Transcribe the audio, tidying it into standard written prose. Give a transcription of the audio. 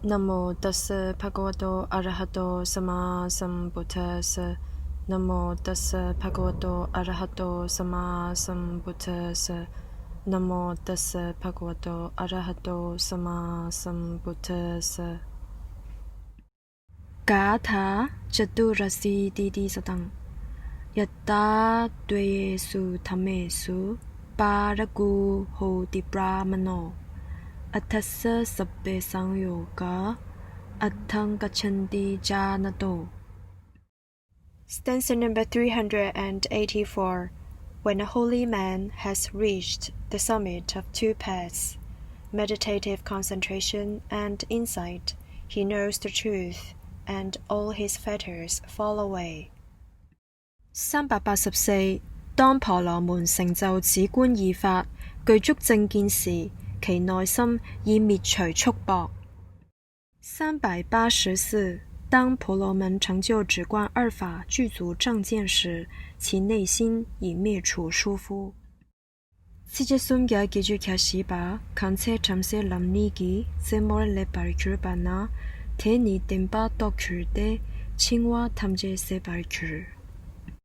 Namo tassa bhagavato arahato sammāsambuddhasa. Namo tassa bhagavato arahato sammāsambuddhasa. Namo tassa bhagavato arahato sammāsambuddhasa. Gatha chaturasi didi satang. Yadā dvayesu dhammesu pāragū hoti brāhmaṇo. Athassa sabbe saṃyogā atthaṃ gacchanti jānato. Stanza number 384. When a holy man has reached the summit of two paths, meditative concentration and insight, he knows the truth, and all his fetters fall away. 384. 當婆羅門成就此觀二法，具足正見時，其內心已滅除束縛。384. 當婆羅門成就止觀二法具足正見時，其內心已滅除束縛。Sija sumya giju kashiba, kanse tamse lamnigi, zemore le parikurbana, te ni demba dokurde, chingwa tamje se parikuru.